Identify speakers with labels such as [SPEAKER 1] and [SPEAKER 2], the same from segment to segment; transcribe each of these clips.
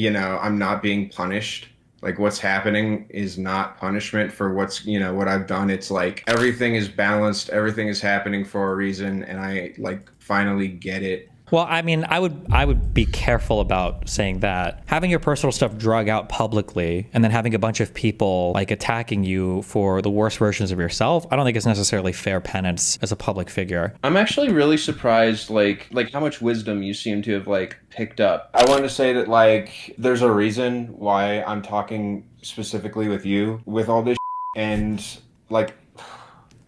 [SPEAKER 1] I'm not being punished. Like what's happening is not punishment for what I've done. It's like everything is balanced, everything is happening for a reason, and I like finally get it.
[SPEAKER 2] Well, I mean, I would be careful about saying that. Having your personal stuff drug out publicly and then having a bunch of people like attacking you for the worst versions of yourself, I don't think it's necessarily fair penance as a public figure.
[SPEAKER 1] I'm actually really surprised, like how much wisdom you seem to have like picked up. I want to say that like there's a reason why I'm talking specifically with you with all this, and like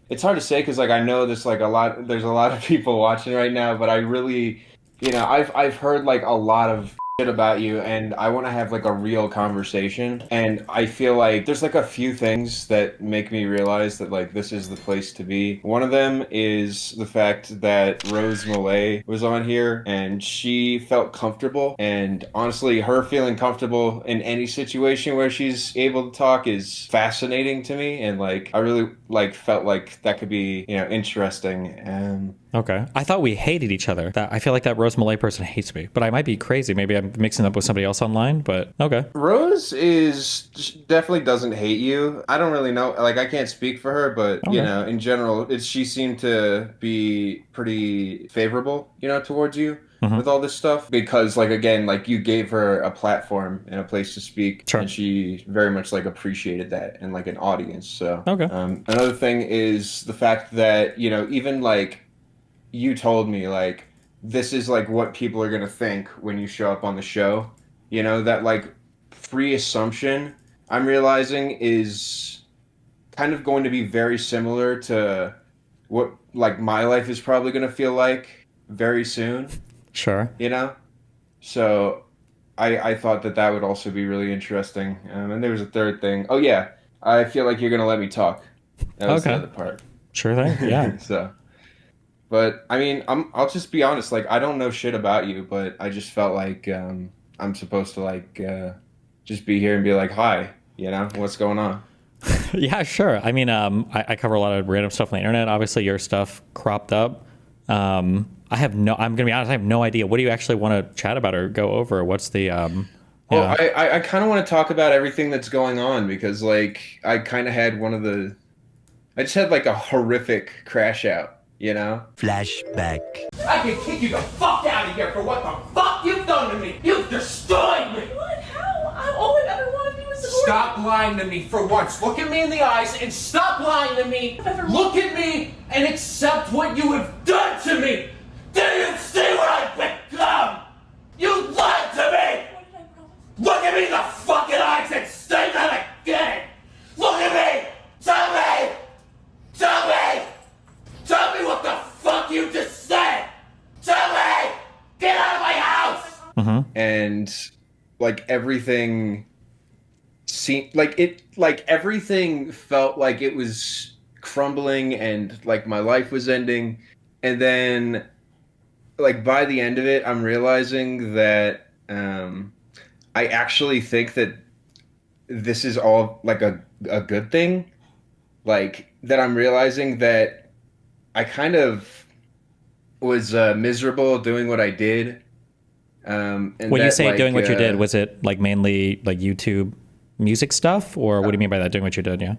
[SPEAKER 1] it's hard to say because like I know there's a lot of people watching right now, but I really, I've heard like a lot of shit about you, and I want to have like a real conversation. And I feel like there's like a few things that make me realize that like this is the place to be. One of them is the fact that Rose Malay was on here and she felt comfortable. And honestly, her feeling comfortable in any situation where she's able to talk is fascinating to me. And like I really like felt like that could be, interesting. And
[SPEAKER 2] Okay. I thought we hated each other. That I feel like that Rose Malay person hates me, but I might be crazy. Maybe I'm mixing up with somebody else online, but okay.
[SPEAKER 1] Rose definitely doesn't hate you. I don't really know. Like, I can't speak for her, but
[SPEAKER 2] Okay.
[SPEAKER 1] in general, she seemed to be pretty favorable, towards you
[SPEAKER 2] Hmm.
[SPEAKER 1] with all this stuff because, like, again, like you gave her a platform and a place to speak,
[SPEAKER 2] Sure.
[SPEAKER 1] and she very much like appreciated that and like an audience. So,
[SPEAKER 2] Okay.
[SPEAKER 1] another thing is the fact that even like you told me like this is like what people are gonna think when you show up on the show. That like free assumption I'm realizing is kind of going to be very similar to what like my life is probably gonna feel like very soon,
[SPEAKER 2] Sure.
[SPEAKER 1] you know? So I thought that would also be really interesting. And there was a third thing. Oh yeah, I feel like you're gonna let me talk. That was the
[SPEAKER 2] Okay.
[SPEAKER 1] other part.
[SPEAKER 2] Sure thing. Yeah.
[SPEAKER 1] So but I mean, I'll just be honest. Like, I don't know shit about you, but I just felt like I'm supposed to like just be here and be like, "Hi, what's going on?"
[SPEAKER 2] Yeah, sure. I mean, I cover a lot of random stuff on the internet. Obviously, your stuff cropped up. I'm gonna be honest. I have no idea. What do you actually want to chat about or go over? What's the
[SPEAKER 1] Well,
[SPEAKER 2] yeah.
[SPEAKER 1] I kind of want to talk about everything that's going on because like I kind of had I just had like a horrific crash out.
[SPEAKER 3] Flashback.
[SPEAKER 4] I can kick you the fuck out of here for what the fuck you've done to me! You've destroyed me!
[SPEAKER 5] What? How? All I've ever wanted to do was support.
[SPEAKER 4] Stop lying to me for once. Look at me in the eyes and stop lying to me. Look at me and accept what you have done to me. Do you see what I've become? You lied to me.
[SPEAKER 5] What did I promise?
[SPEAKER 4] Look at me in the fucking eyes and say that again. Look at me. Tell me. Tell me. Tell me what the fuck you just said. Tell me. Get out of my house.
[SPEAKER 1] And like everything seemed like everything felt like it was crumbling and like my life was ending. And then like by the end of it I'm realizing that I actually think that this is all like a good thing, like that I'm realizing that I kind of was miserable doing what I did. And
[SPEAKER 2] When you
[SPEAKER 1] that
[SPEAKER 2] say doing what you did,
[SPEAKER 1] uh,
[SPEAKER 2] was it like mainly like YouTube music stuff, or what do you mean by that? Doing what you did? Yeah.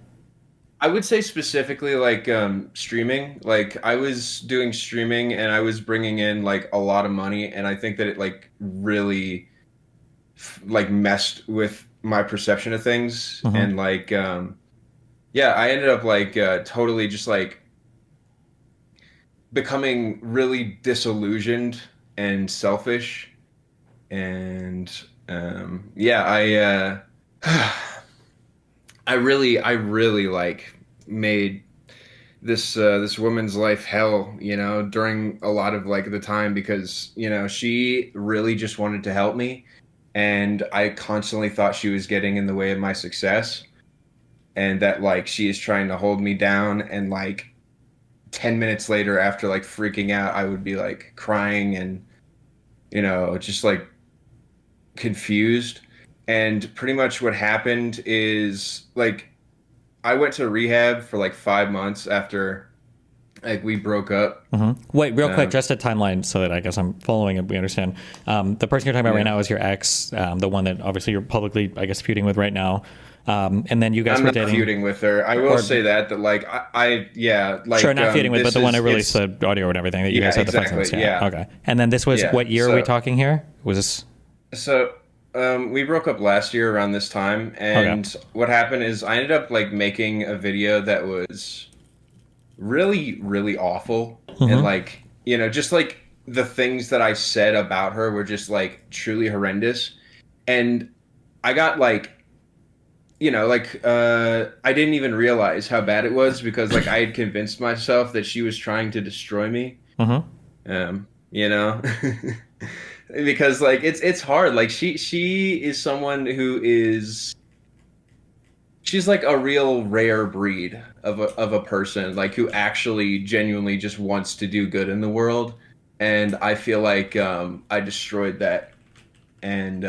[SPEAKER 1] I would say specifically like streaming. Like I was doing streaming and I was bringing in like a lot of money, and I think that it like really like messed with my perception of things.
[SPEAKER 2] Hmm.
[SPEAKER 1] And like yeah, I ended up like totally just like becoming really disillusioned and selfish. And yeah, I really like made this woman's life hell, during a lot of like the time because, she really just wanted to help me, and I constantly thought she was getting in the way of my success, and that like she is trying to hold me down. And like 10 minutes later, after like freaking out, I would be like crying and just like confused. And pretty much what happened is like I went to rehab for like 5 months after Like we broke up.
[SPEAKER 2] Wait, real quick, just a timeline so that I guess I'm following and we understand. The person you're talking about right now is your ex, the one that obviously you're publicly, I guess, feuding with right now. And then you guys
[SPEAKER 1] I'm
[SPEAKER 2] were
[SPEAKER 1] not
[SPEAKER 2] dating.
[SPEAKER 1] feuding with her. I will say that like yeah, like
[SPEAKER 2] Sure, not feuding with, but the one that released
[SPEAKER 1] it's
[SPEAKER 2] the audio and everything that you
[SPEAKER 1] yeah,
[SPEAKER 2] guys had the
[SPEAKER 1] exactly,
[SPEAKER 2] fights.
[SPEAKER 1] yeah.
[SPEAKER 2] Okay. And then this was,
[SPEAKER 1] Yeah,
[SPEAKER 2] what year are we
[SPEAKER 1] so-
[SPEAKER 2] talking here? Was this?
[SPEAKER 1] So we broke up last year around this time, and what happened is I ended up like making a video that was really, really awful, and like just like the things that I said about her were just like truly horrendous, and I got like I didn't even realize how bad it was because like I had convinced myself that she was trying to destroy me. You know, because like it's hard. Like she is someone who is she's like a real rare breed of a person like who actually genuinely just wants to do good in the world, and I feel like I destroyed that, and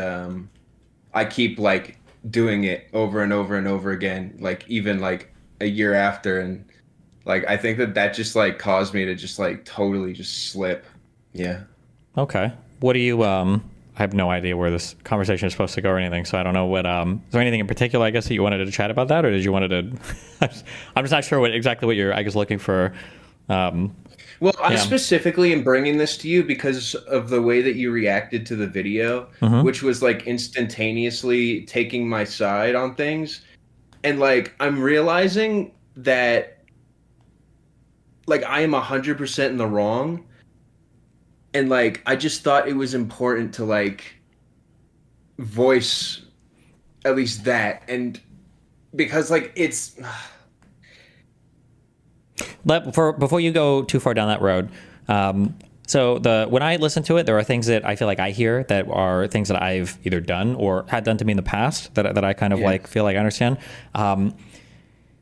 [SPEAKER 1] I keep like doing it over and over and over again, like even like a year after, and like I think that just like caused me to just like totally just slip. Yeah.
[SPEAKER 2] Okay. What do you, I have no idea where this conversation is supposed to go or anything, so I don't know what, is there anything in particular, I guess, that you wanted to chat about that, or did you wanted to, I'm just not sure exactly what you're, I guess, looking for.
[SPEAKER 1] Well, I specifically am bringing this to you because of the way that you reacted to the video, which was like instantaneously taking my side on things. And like, I'm realizing that like I am 100% in the wrong. And like, I just thought it was important to like voice at least that. And because like it's
[SPEAKER 2] before you go too far down that road, so when I listen to it, there are things that I feel like I hear that are things that I've either done or had done to me in the past that I kind of like feel like I understand.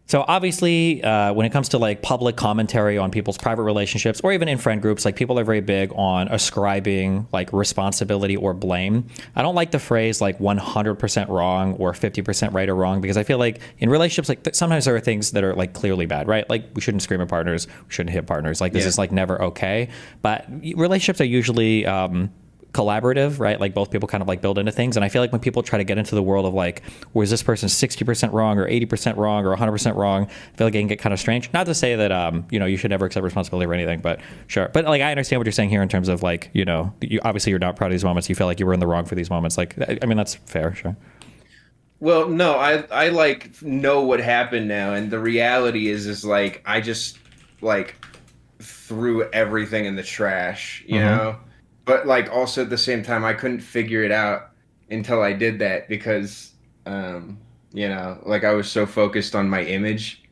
[SPEAKER 2] So obviously, when it comes to like public commentary on people's private relationships or even in friend groups, like people are very big on ascribing like responsibility or blame. I don't like the phrase like 100% wrong or 50% right or wrong, because I feel like in relationships, like sometimes there are things that are like clearly bad, right? Like we shouldn't scream at partners, we shouldn't hit partners. Like this is like never okay. But relationships are usually collaborative, right? Like both people kind of like build into things. And I feel like when people try to get into the world of like, was this person 60% wrong or 80% wrong or 100% wrong, I feel like it can get kind of strange. Not to say that, you should never accept responsibility for anything, but sure. But like, I understand what you're saying here in terms of like, obviously you're not proud of these moments. You feel like you were in the wrong for these moments. Like, I mean, that's fair. Sure.
[SPEAKER 1] well, no, I like know what happened now. And the reality is like, I just like threw everything in the trash, you know? But like also at the same time, I couldn't figure it out until I did that because, like I was so focused on my image,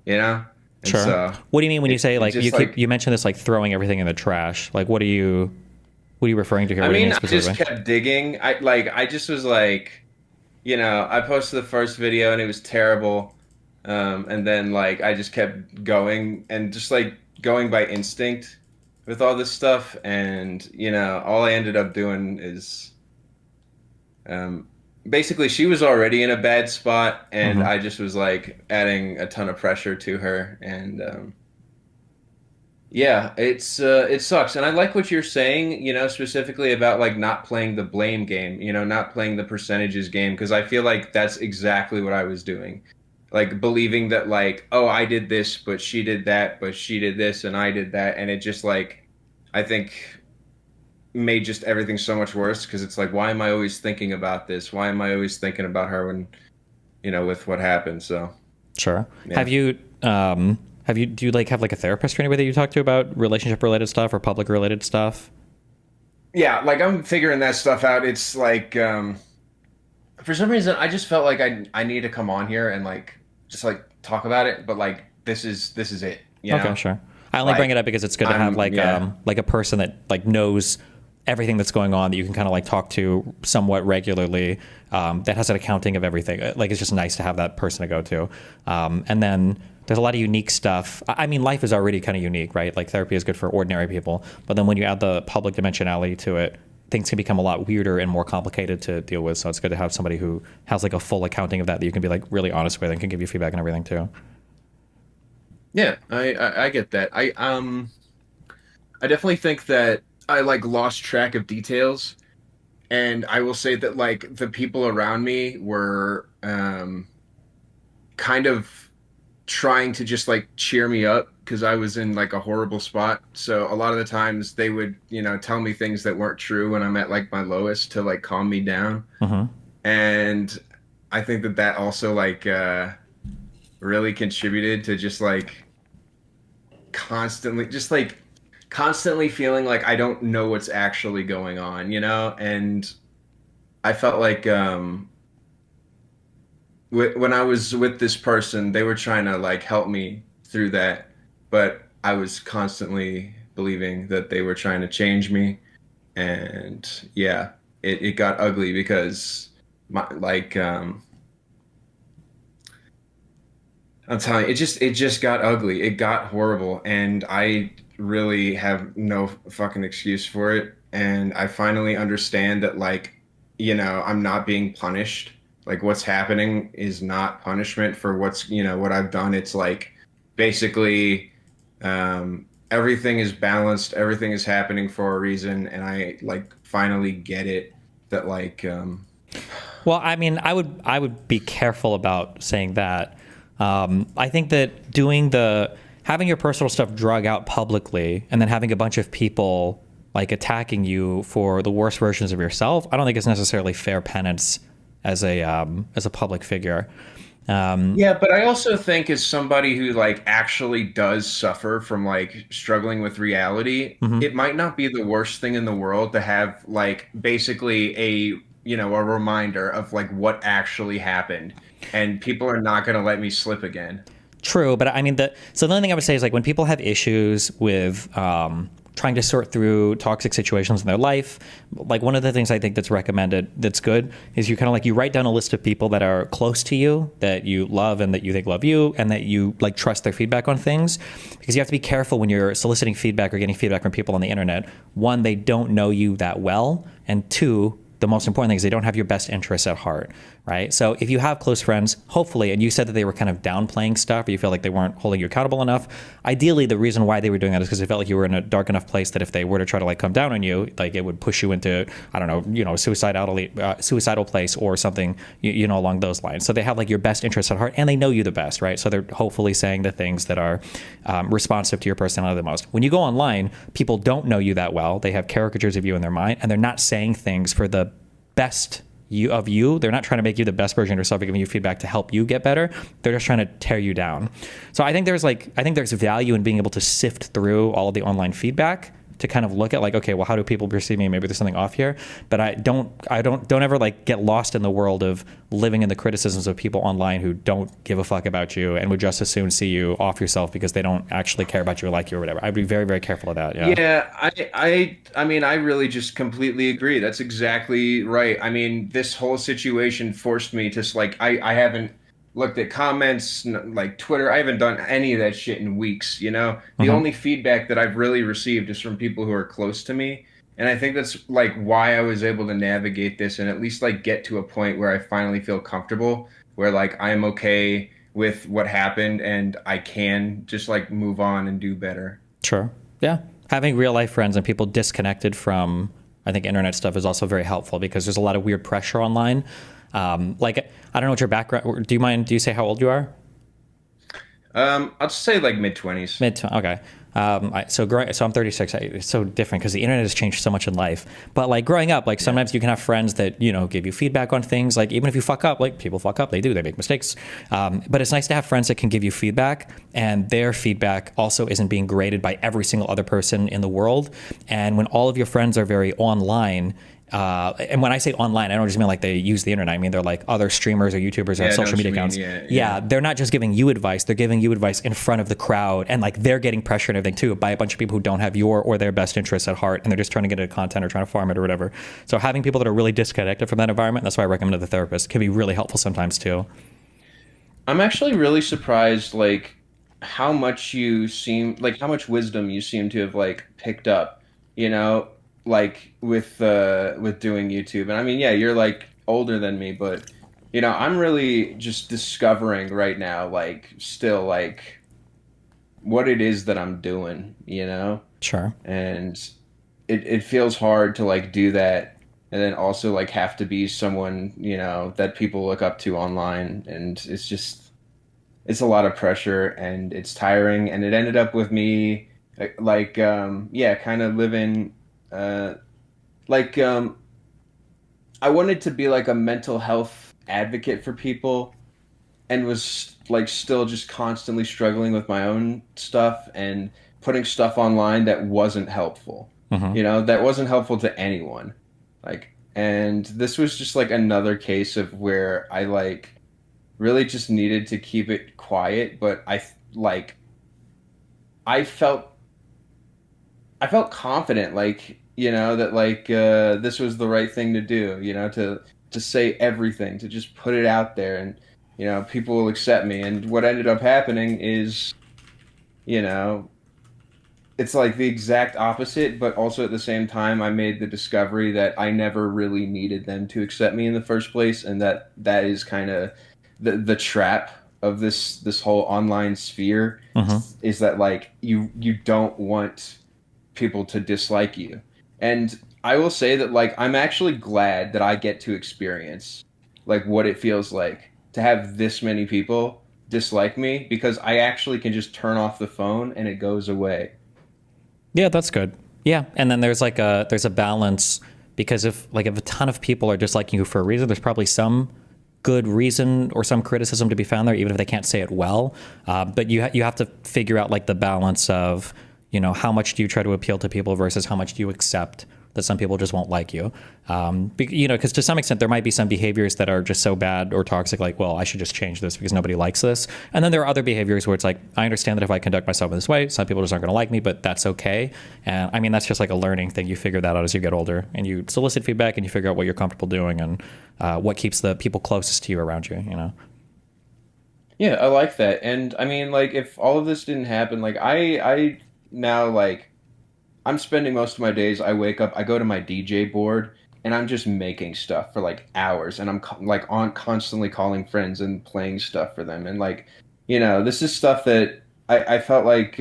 [SPEAKER 1] And
[SPEAKER 2] Sure.
[SPEAKER 1] so
[SPEAKER 2] What do you mean when you say like
[SPEAKER 1] just,
[SPEAKER 2] you mentioned this like throwing everything in the trash? Like what are you referring to here?
[SPEAKER 1] I
[SPEAKER 2] What do you
[SPEAKER 1] mean, I
[SPEAKER 2] specifically?
[SPEAKER 1] just kept digging. I just was like, I posted the first video and it was terrible. And then like I just kept going and just like going by instinct with all this stuff, and all I ended up doing is basically she was already in a bad spot, and I just was like adding a ton of pressure to her, and it sucks. And I like what you're saying, specifically about like not playing the blame game, not playing the percentages game, because I feel like that's exactly what I was doing. Like believing that like, oh, I did this, but she did that, but she did this, and I did that, and it just like, I think made just everything so much worse, because it's like, why am I always thinking about this? Why am I always thinking about her when, with what happened? So
[SPEAKER 2] Sure.
[SPEAKER 1] Yeah.
[SPEAKER 2] Do you like have like a therapist or anybody that you talk to about relationship related stuff or public related stuff?
[SPEAKER 1] Yeah, like I'm figuring that stuff out. It's like for some reason I just felt like I need to come on here and like just like talk about it, but like this is it,
[SPEAKER 2] Okay, sure. I only
[SPEAKER 1] Like,
[SPEAKER 2] bring it up because it's good to have like
[SPEAKER 1] yeah.
[SPEAKER 2] like a person that like knows everything that's going on that you can kind of like talk to somewhat regularly, that has an accounting of everything. Like it's just nice to have that person to go to. And then there's a lot of unique stuff. I mean, life is already kind of unique, right? Like therapy is good for ordinary people, but then when you add the public dimensionality to it, things can become a lot weirder and more complicated to deal with. So it's good to have somebody who has like a full accounting of that you can be like really honest with and can give you feedback and everything too.
[SPEAKER 1] Yeah, I get that. I definitely think that I like lost track of details, and I will say that like the people around me were kind of trying to just like cheer me up because I was in like a horrible spot. So a lot of the times they would, tell me things that weren't true when I'm at like my lowest to like calm me down.
[SPEAKER 2] Hmm.
[SPEAKER 1] And I think that that also like really contributed to just like constantly feeling like I don't know what's actually going on, And I felt like when I was with this person, they were trying to like help me through that, but I was constantly believing that they were trying to change me, and yeah, it got ugly because my like I'm telling you, it just got ugly. It got horrible, and I really have no fucking excuse for it. And I finally understand that, like, I'm not being punished. Like, what's happening is not punishment for what I've done. It's like basically everything is balanced, everything is happening for a reason, and I like finally get it that like
[SPEAKER 2] Well, I mean, I would be careful about saying that. I think that having your personal stuff drug out publicly and then having a bunch of people like attacking you for the worst versions of yourself, I don't think it's necessarily fair penance as a public figure.
[SPEAKER 1] Yeah, but I also think as somebody who like actually does suffer from like struggling with reality,
[SPEAKER 2] Mhm.
[SPEAKER 1] it might not be the worst thing in the world to have like basically a reminder of like what actually happened. And people are not going to let me slip again.
[SPEAKER 2] True, but I mean, the only thing I would say is like when people have issues with trying to sort through toxic situations in their life, like one of the things I think that's recommended that's good is you kind of like you write down a list of people that are close to you, that you love and that you think love you, and that you like trust their feedback on things, because you have to be careful when you're soliciting feedback or getting feedback from people on the internet. One, they don't know you that well, and two, the most important thing is they don't have your best interests at heart, right? So if you have close friends, hopefully, and you said that they were kind of downplaying stuff, or you feel like they weren't holding you accountable enough, ideally the reation why they were doing that is because they felt like you were in a dark enough place that if they were to try to like come down on you, like it would push you into, I don't know, suicidal place or something, along those lines. So they have like your best interests at heart, and they know you the best, right? So they're hopefully saying the things that are responsive to your personality the most. When you go online, people don't know you that well. They have caricatures of you in their mind, and they're not saying things for the best of you. They're not trying to make you the best version of yourself, giving you feedback to help you get better. They're just trying to tear you down. So I think there's value in being able to sift through all of the online feedback to kind of look at like, okay, well, how do people perceive me? Maybe there's something off here. But don't ever like get lost in the world of living in the criticisms of people online who don't give a fuck about you and would just as soon see you off yourself because they don't actually care about you or like you or whatever. I'd be very, very careful of that. Yeah.
[SPEAKER 1] Yeah, I mean, I really just completely agree. That's exactly right. I mean, this whole situation forced me to like I haven't looked at comments like Twitter. I haven't done any of that shit in weeks. The
[SPEAKER 2] Hmm.
[SPEAKER 1] only feedback that I've really received is from people who are close to me. And I think that's like why I was able to navigate this and at least like get to a point where I finally feel comfortable, where like I'm okay with what happened and I can just like move on and do better.
[SPEAKER 2] Sure. Yeah. Having real life friends and people disconnected from, I think, internet stuff is also very helpful because there's a lot of weird pressure online. Like, I don't know what your background, do you say how old you are?
[SPEAKER 1] I'll just say like mid 20s.
[SPEAKER 2] Okay. So I'm 36. It's so different because the internet has changed so much in life. But like growing up, like sometimes you can have friends that give you feedback on things. Like even if you fuck up, like people fuck up, they make mistakes. But it's nice to have friends that can give you feedback, and their feedback also isn't being graded by every single other person in the world. And when all of your friends are very online. And when I say online, I don't just mean like they use the internet. I mean they're like other streamers or YouTubers or
[SPEAKER 1] Yeah,
[SPEAKER 2] have
[SPEAKER 1] I know
[SPEAKER 2] social
[SPEAKER 1] what
[SPEAKER 2] media
[SPEAKER 1] you mean.
[SPEAKER 2] accounts.
[SPEAKER 1] Yeah,
[SPEAKER 2] Yeah,
[SPEAKER 1] yeah.
[SPEAKER 2] they're not just giving you advice; they're giving you advice in front of the crowd, and like they're getting pressure and everything too by a bunch of people who don't have your or their best interests at heart, and they're just trying to get into content or trying to farm it or whatever. So having people that are really disconnected from that environment, that's why I recommend the therapist, can be really helpful sometimes too.
[SPEAKER 1] I'm actually really surprised, like how much wisdom you seem to have like picked up, you know, like with doing YouTube. And I mean, yeah, you're like older than me, but I'm really just discovering right now, like still like what it is that I'm doing,
[SPEAKER 2] Sure.
[SPEAKER 1] and it feels hard to like do that and then also like have to be someone, that people look up to online, and it's a lot of pressure and it's tiring, and it ended up with me like yeah, kind of living uh like I wanted to be like a mental health advocate for people, and was like still just constantly struggling with my own stuff and putting stuff online that wasn't helpful.
[SPEAKER 2] Hmm.
[SPEAKER 1] That wasn't helpful to anyone. And this was just like another case of where I like really just needed to keep it quiet, but like I felt I felt confident, like, that like this was the right thing to do, to say everything, to just put it out there, and people will accept me. And what ended up happening is, you know, it's like the exact opposite, but also at the same time, I made the discovery that I never really needed them to accept me in the first place, and that is kind of the trap of this whole online sphere,
[SPEAKER 2] Hmm.
[SPEAKER 1] is that like you don't want people to dislike you. And I will say that like I'm actually glad that I get to experience like what it feels like to have this many people dislike me, because I actually can just turn off the phone and it goes away.
[SPEAKER 2] Yeah, that's good. Yeah, and then there's a balance, because if a ton of people are disliking you for a reason, there's probably some good reason or some criticism to be found there, even if they can't say it well. But you have to figure out like the balance of, how much do you try to appeal to people versus how much do you accept that some people just won't like you. Because to some extent there might be some behaviors that are just so bad or toxic, like, well, I should just change this because nobody likes this. And then there are other behaviors where it's like, I understand that if I conduct myself in this way, some people just aren't going to like me, but that's okay. And I mean, that's just like a learning thing. You figure that out as you get older, and you solicit feedback and you figure out what you're comfortable doing, and what keeps the people closest to you around you.
[SPEAKER 1] Yeah, I like that. And I mean, like, if all of this didn't happen, like, I now, like, I'm spending most of my days, I wake up, I go to my DJ board, and I'm just making stuff for like hours, and I'm like on constantly calling friends and playing stuff for them. And like, this is stuff that I felt like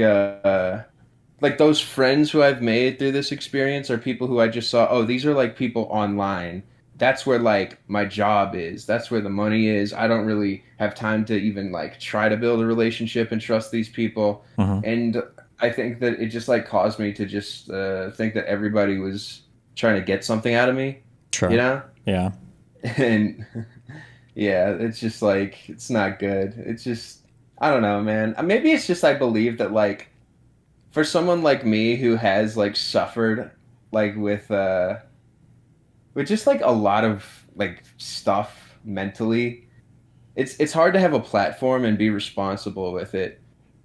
[SPEAKER 1] those friends who I've made through this experience are people who I just saw, oh, these are like people online. That's where like my job is. That's where the money is. I don't really have time to even like try to build a relationship and trust these people.
[SPEAKER 2] Hmm.
[SPEAKER 1] And I think that it just like caused me to just think that everybody was trying to get something out of me, you
[SPEAKER 2] Sure.
[SPEAKER 1] know?
[SPEAKER 2] Yeah.
[SPEAKER 1] And yeah, it's just like it's not good. It's just I don't know, man. Maybe it's just I believe that like for someone like me who has like suffered like with just like a lot of like stuff mentally, it's hard to have a platform and be responsible with it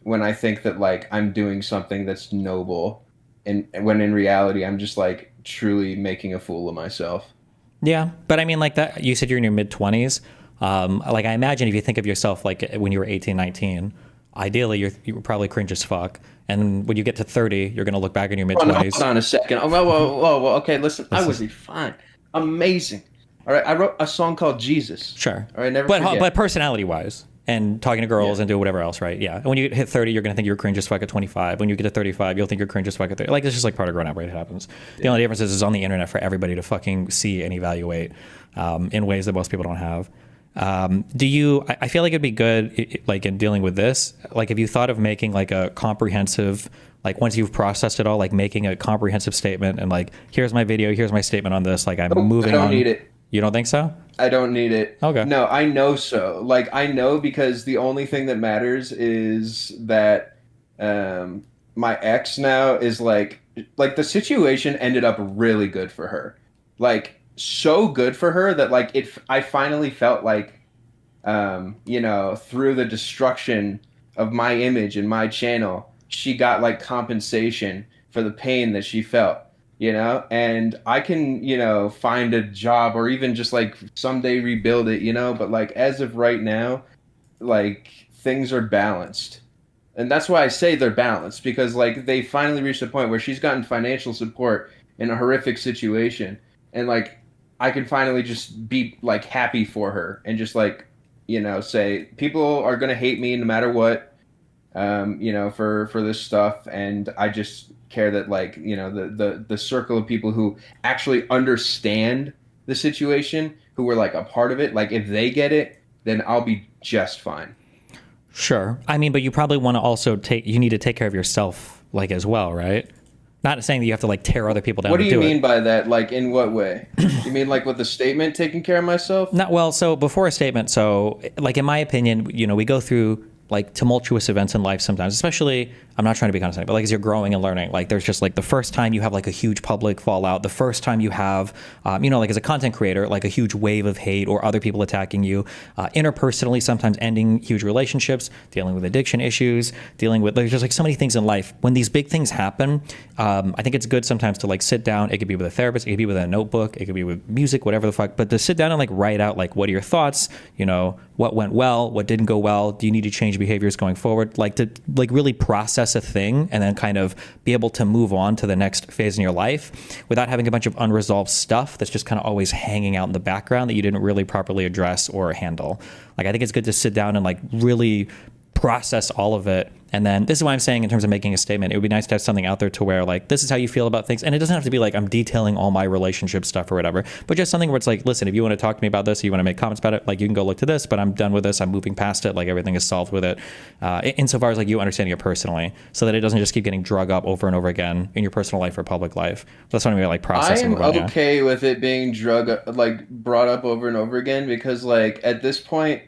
[SPEAKER 1] when I think that like I'm doing something that's noble, and when in reality I'm just like truly making a fool of myself.
[SPEAKER 2] Yeah, but I mean, like that. You said you're in your mid 20s. Like I imagine if you think of yourself like when you were 18, 19, ideally you were probably cringe as fuck. And when you get to 30, you're gonna look back in your mid
[SPEAKER 1] Hold on,
[SPEAKER 2] 20s.
[SPEAKER 1] hold on a second. Oh, whoa, whoa, whoa, whoa. Okay, listen, I
[SPEAKER 2] This
[SPEAKER 1] was
[SPEAKER 2] is
[SPEAKER 1] a fine, amazing. All right, I wrote a song called Jesus.
[SPEAKER 2] sure,
[SPEAKER 1] All right, never
[SPEAKER 2] but
[SPEAKER 1] forget.
[SPEAKER 2] personality wise and talking to girls
[SPEAKER 1] Yeah.
[SPEAKER 2] and do whatever else, right? Yeah. And when you hit 30, you're gonna think you're cringe as fuck at 25. When you get to 35, you'll think you're cringe as fuck at 30. Like it's just like part of growing up, right? It happens. The only difference is it's on the internet for everybody to fucking see and evaluate in ways that most people don't have. Do you? I feel like it'd be good, like in dealing with this. Like, have you thought of making like a comprehensive, like once you've processed it all, like making a comprehensive statement and like, here's my video, here's my statement on this. Like, I'm
[SPEAKER 1] Nope, I
[SPEAKER 2] moving
[SPEAKER 1] don't
[SPEAKER 2] on.
[SPEAKER 1] need it.
[SPEAKER 2] You don't think so?
[SPEAKER 1] I don't need it.
[SPEAKER 2] Okay.
[SPEAKER 1] No, I know so. Like I know because the only thing that matters is that um my ex now is like the situation ended up really good for her. Like so good for her that like I finally felt like through the destruction of my image and my channel, she got like compensation for the pain that she felt, and I can, find a job or even just like someday rebuild it, but like as of right now, like things are balanced. And that's why I say they're balanced, because like they finally reached a point where she's gotten financial support in a horrific situation, and like I can finally just be like happy for her and just like say people are going to hate me no matter what, for this stuff, and I just care that like the circle of people who actually understand the situation, who were like a part of it, like if they get it, then I'll be just fine.
[SPEAKER 2] Sure. I mean, but you probably want to also you need to take care of yourself, like, as well, right? Not saying that you have to like tear other people down.
[SPEAKER 1] What do
[SPEAKER 2] to
[SPEAKER 1] you
[SPEAKER 2] do
[SPEAKER 1] mean
[SPEAKER 2] it.
[SPEAKER 1] by that? Like, in what way? You mean like with the statement, taking care of myself?
[SPEAKER 2] Not well. So before a statement, so like in my opinion, we go through like tumultuous events in life sometimes, especially, I'm not trying to be condescending, but like as you're growing and learning, like there's just like the first time you have like a huge public fallout, the first time you have, like as a content creator, like a huge wave of hate or other people attacking you, interpersonally, sometimes ending huge relationships, dealing with addiction issues, there's just like so many things in life. When these big things happen, I think it's good sometimes to like sit down. It could be with a therapist, it could be with a notebook, it could be with music, whatever the fuck, but to sit down and like write out like, what are your thoughts? What went well, what didn't go well? Do you need to change behaviors going forward? Like to like really process a thing and then kind of be able to move on to the next phase in your life without having a bunch of unresolved stuff that's just kind of always hanging out in the background that you didn't really properly address or handle. Like I think it's good to sit down and like really process all of it. And then this is why I'm saying in terms of making a statement, it would be nice to have something out there to where like, this is how you feel about things. And it doesn't have to be like, I'm detailing all my relationship stuff or whatever, but just something where it's like, listen, if you want to talk to me about this, or you want to make comments about it, like you can go look to this, but I'm done with this. I'm moving past it. Like everything is solved with it. Insofar as like you understanding it personally, so that it doesn't just keep getting drug up over and over again in your personal life or public life. That's what I mean, like processing.
[SPEAKER 1] I am okay with it being like brought up over and over again, because like at this point,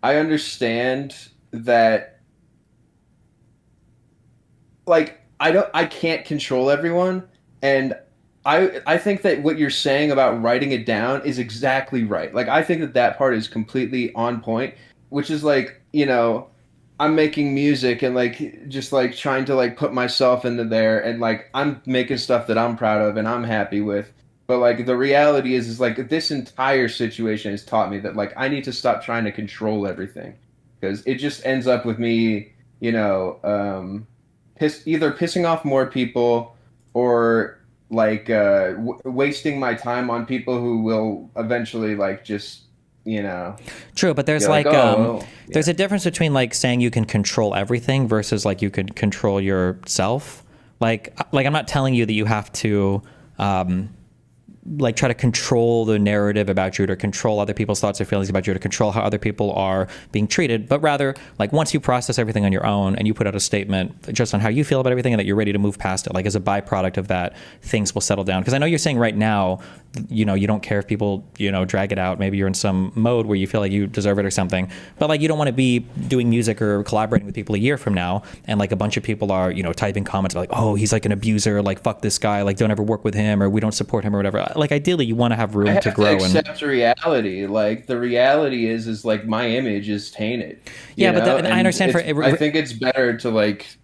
[SPEAKER 1] I understand that like I can't control everyone, and I think that what you're saying about writing it down is exactly right. Like I think that part is completely on point, which is like, I'm making music and like just like trying to like put myself into there, and like I'm making stuff that I'm proud of and I'm happy with. But like the reality is like this entire situation has taught me that like I need to stop trying to control everything, because it just ends up with me, either pissing off more people or like wasting my time on people who will eventually like just
[SPEAKER 2] True, but there's
[SPEAKER 1] like,
[SPEAKER 2] like,
[SPEAKER 1] oh, well, yeah.
[SPEAKER 2] there's a difference between like saying you can control everything versus like you can control yourself. Like I'm not telling you that you have to like try to control the narrative about you, to control other people's thoughts or feelings about you, to control how other people are being treated, but rather like once you process everything on your own and you put out a statement just on how you feel about everything and that you're ready to move past it, like as a byproduct of that, things will settle down. Because I know you're saying right now, you don't care if people, drag it out. Maybe you're in some mode where you feel like you deserve it or something, but like you don't want to be doing music or collaborating with people a year from now and like a bunch of people are, typing comments like, oh, he's like an abuser, like fuck this guy, like don't ever work with him, or we don't support him or whatever. Like ideally you want to have room to grow.
[SPEAKER 1] To accept reality. Like the reality is like my image is tainted.
[SPEAKER 2] Yeah, but I understand.
[SPEAKER 1] I think it's better to like,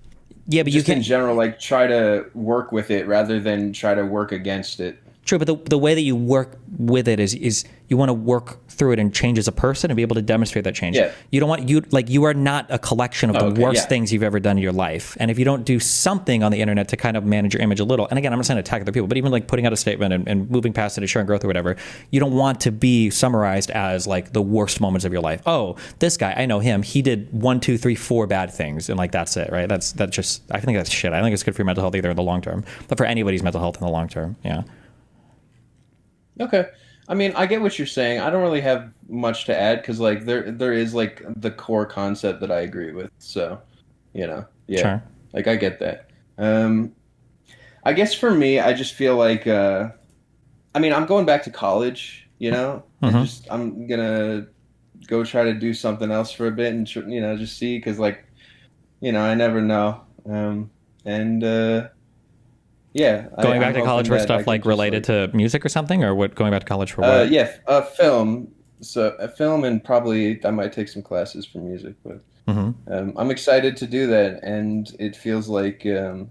[SPEAKER 2] yeah, but
[SPEAKER 1] just
[SPEAKER 2] you can
[SPEAKER 1] in general like try to work with it rather than try to work against it.
[SPEAKER 2] True, but the way that you work with it is you want to work through it and change as a person and be able to demonstrate that change.
[SPEAKER 1] Yeah.
[SPEAKER 2] You don't want you are not a collection of the worst things you've ever done in your life. And if you don't do something on the internet to kind of manage your image a little, and again, I'm not saying to attack other people, but even like putting out a statement and moving past it and showing growth or whatever, you don't want to be summarized as like the worst moments of your life. Oh, this guy, I know him. He did 1, 2, 3, 4 bad things, and like that's it, right? That's just, I think that's shit. I don't think it's good for your mental health either in the long term, but for anybody's mental health in the long term, yeah.
[SPEAKER 1] Okay. I mean, I get what you're saying. I don't really have much to add because like there is like the core concept that I agree with. So, yeah.
[SPEAKER 2] Sure.
[SPEAKER 1] Like I get that. I guess for me, I just feel like I mean, I'm going back to college, and I'm gonna go try to do something else for a bit and just see, because like I never know. Yeah.
[SPEAKER 2] Going back to college for stuff like related to music or something, or what? Going back to college for what?
[SPEAKER 1] Film. So a film, and probably I might take some classes for music, but I'm excited to do that, and it feels like I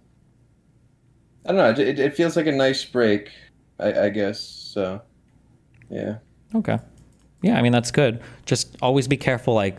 [SPEAKER 1] don't know. It feels like a nice break, I guess. So, yeah.
[SPEAKER 2] Okay. Yeah, I mean that's good. Just always be careful. Like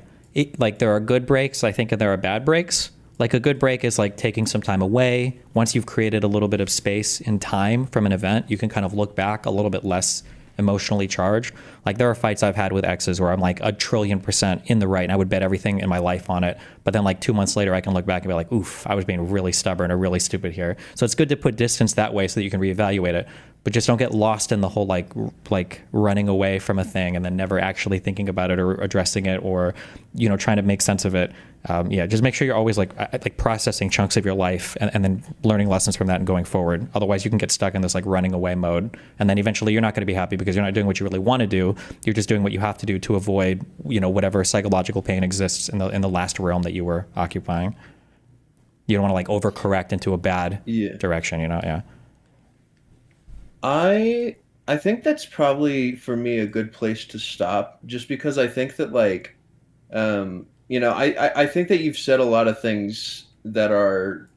[SPEAKER 2] there are good breaks, I think, and there are bad breaks. Like a good break is like taking some time away. Once you've created a little bit of space in time from an event, you can kind of look back a little bit less emotionally charged. Like there are fights I've had with exes where I'm like 1,000,000,000% in the right and I would bet everything in my life on it. But then like 2 months later, I can look back and be like, oof, I was being really stubborn or really stupid here. So it's good to put distance that way so that you can reevaluate it. But just don't get lost in the whole like running away from a thing and then never actually thinking about it or addressing it or, you know, trying to make sense of it. Yeah, just make sure you're always like processing chunks of your life and then learning lessons from that and going forward. Otherwise, you can get stuck in this like running away mode, and then eventually you're not going to be happy because you're not doing what you really want to do. You're just doing what you have to do to avoid, you know, whatever psychological pain exists in the last realm that you were occupying. You don't want to like overcorrect into a bad direction, you know? Yeah.
[SPEAKER 1] I think that's probably for me a good place to stop, just because I think that like you know, I think that you've said a lot of things that are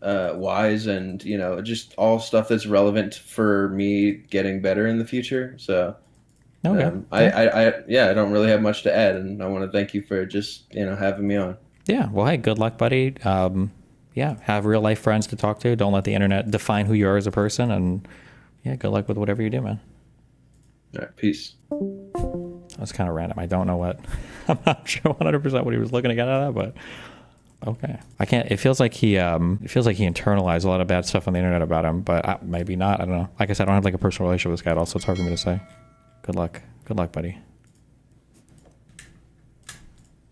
[SPEAKER 1] wise and, you know, just all stuff that's relevant for me getting better in the future. So
[SPEAKER 2] Okay.
[SPEAKER 1] yeah, I don't really have much to add, and I want to thank you for just, you know, having me on.
[SPEAKER 2] Yeah. Well, hey, good luck, buddy. Yeah. Have real life friends to talk to. Don't let the internet define who you are as a person. And yeah, good luck with whatever you do, man.
[SPEAKER 1] All right, peace.
[SPEAKER 2] That's kind of random. I don't know what. I'm not sure 100% what he was looking to get out of that, but okay. I can't. It feels like he internalized a lot of bad stuff on the internet about him, but maybe not. I don't know. Like I said, I don't have like a personal relationship with this guy at all, so it's hard for me to say. Good luck. Good luck, buddy.